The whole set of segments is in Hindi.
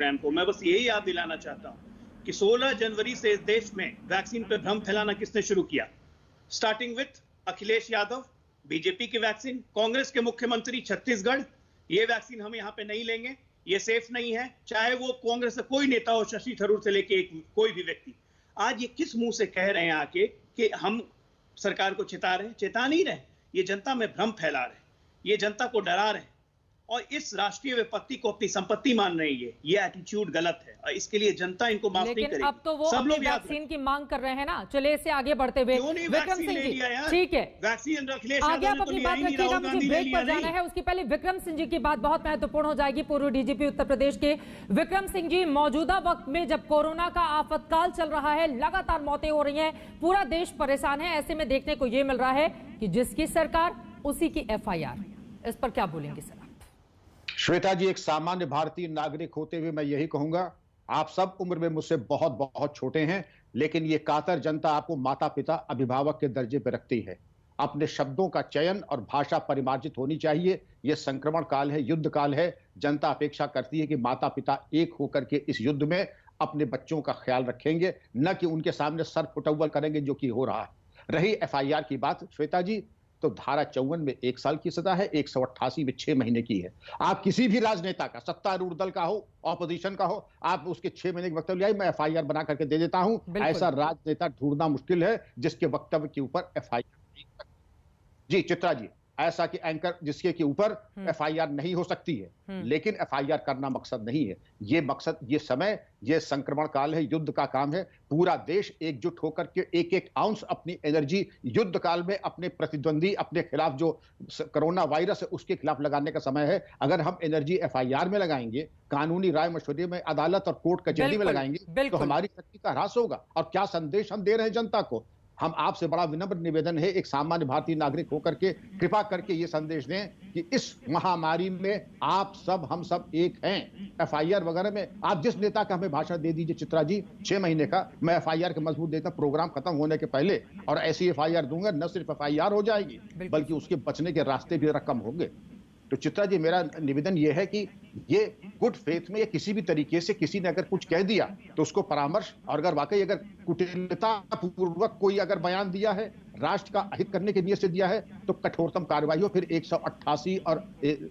प्रोग्राम को। मैं बस यही याद दिलाना चाहता हूं कि 16 जनवरी से इस देश में वैक्सीन पर भ्रम फैलाना किसने शुरू किया? Starting with Akhilesh Yadav, BJP की वैक्सीन, कांग्रेस के मुख्यमंत्री छत्तीसगढ़, ये वैक्सीन हम यहां पे नहीं लेंगे, ये सेफ नहीं है, चाहे वो कांग्रेस का कोई नेता हो, शशि थरूर से लेके कोई भी व्यक्ति। आज ये किस मुंह से कह रहे हैं आके कि हम सरकार को चेता रहे हैं? चेता नहीं रहे, ये जनता में भ्रम फैला रहे हैं, ये जनता को डरा रहे हैं और इस राष्ट्रीय विपत्ति को अपनी संपत्ति मान रही है। ये एटीट्यूड गलत है और इसके लिए जनता इनको माफ नहीं करेगी। लेकिन अब तो वो अपनी वैक्सीन की मांग कर रहे हैं ना। चलिए इससे आगे बढ़ते हुए विक्रम सिंह जी, ठीक है, वैक्सीन आगे आप अपनी बात रखिएगा, मुझे ब्रेक पर जाना है। उसके पहले विक्रम सिंह जी की बात बहुत महत्वपूर्ण हो जाएगी। पूर्व डीजीपी उत्तर प्रदेश के विक्रम सिंह जी, मौजूदा वक्त में जब कोरोना का आफतकाल चल रहा है, लगातार मौतें हो रही हैं, पूरा देश परेशान है, ऐसे में देखने को यह मिल रहा है कि जिसकी सरकार उसी की एफआईआर। इस पर क्या बोलेंगे सर? श्वेता जी, एक सामान्य भारतीय नागरिक होते हुए मैं यही कहूंगा, आप सब उम्र में मुझसे बहुत बहुत छोटे हैं, लेकिन ये कातर जनता आपको माता पिता अभिभावक के दर्जे पर रखती है। अपने शब्दों का चयन और भाषा परिमार्जित होनी चाहिए। यह संक्रमण काल है, युद्ध काल है। जनता अपेक्षा करती है कि माता पिता एक होकर के इस युद्ध में अपने बच्चों का ख्याल रखेंगे, न कि उनके सामने सर फुटअव्वल करेंगे, जो कि हो रहा है। रही एफआईआर की बात श्वेता जी, तो धारा 54 में 1 साल की सजा है, 188 में 6 महीने की है। आप किसी भी राजनेता का, सत्तारूढ़ दल का हो, ऑपोजिशन का हो, आप उसके 6 महीने के वक्तव्य आए, मैं एफआईआर बना करके दे देता हूं। ऐसा राजनेता ढूंढना मुश्किल है जिसके वक्तव्य के ऊपर एफआईआर। जी चित्रा जी, ऐसा कि एंकर जिसके के ऊपर एफआईआर नहीं हो सकती है, लेकिन एफआईआर करना मकसद नहीं है। ये मकसद, ये समय, ये संक्रमण काल है, युद्ध का काम है। पूरा देश एकजुट होकर के एक एक आउंस अपनी एनर्जी युद्ध काल में अपने प्रतिद्वंदी, अपने खिलाफ जो कोरोना वायरस है उसके खिलाफ लगाने का समय है। अगर हम एनर्जी एफआईआर में लगाएंगे, कानूनी राय मशवरे में, अदालत और कोर्ट कचहरी में लगाएंगे, तो हमारी शक्ति का ह्रास होगा। और क्या संदेश हम दे रहे हैं जनता को? हम आपसे बड़ा विनम्र निवेदन है, एक सामान्य भारतीय नागरिक होकर के कृपा करके ये संदेश दें कि इस महामारी में आप सब, हम सब एक हैं। एफआईआर वगैरह में आप जिस नेता का हमें भाषण दे दीजिए चित्रा जी, 6 महीने का, मैं एफआईआर का मजबूत देता, प्रोग्राम खत्म होने के पहले, और ऐसी एफआईआर दूंगा, न सिर्फ एफआईआर हो जाएगी बल्कि उसके बचने के रास्ते भी रकम होंगे। तो चित्रा जी, मेरा निवेदन यह है कि ये गुड फेथ में या किसी भी तरीके से किसी ने अगर कुछ कह दिया तो उसको परामर्श, और अगर वाकई अगर कुटिलता पूर्वक कोई अगर बयान दिया है, राष्ट्र का अहित करने की नीयत से दिया है, तो कठोरतम कार्रवाई हो। फिर 188 और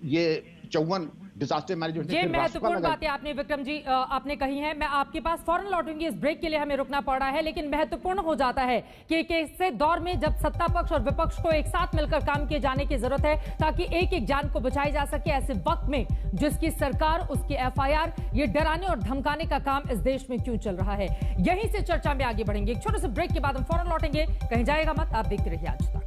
ये 54 डिजास्टर मैनेजमेंट। ये महत्वपूर्ण बातें आपने विक्रम जी आपने कही है। मैं आपके पास फौरन लौटूंगी, इस ब्रेक के लिए हमें रुकना पड़ रहा है, लेकिन महत्वपूर्ण हो जाता है कि ऐसे दौर में जब सत्ता पक्ष और विपक्ष को एक साथ मिलकर काम किए जाने की जरूरत है ताकि एक एक जान को बचाई जा सके। ऐसे वक्त में जिसकी सरकार उसकी एफआईआर, ये डराने और धमकाने का काम इस देश में क्यों चल रहा है? यहीं से चर्चा में आगे बढ़ेंगे। एक छोटे से ब्रेक के बाद हम फौरन लौटेंगे, कहीं जाएगा मत, आप देखते रहिए आज तक।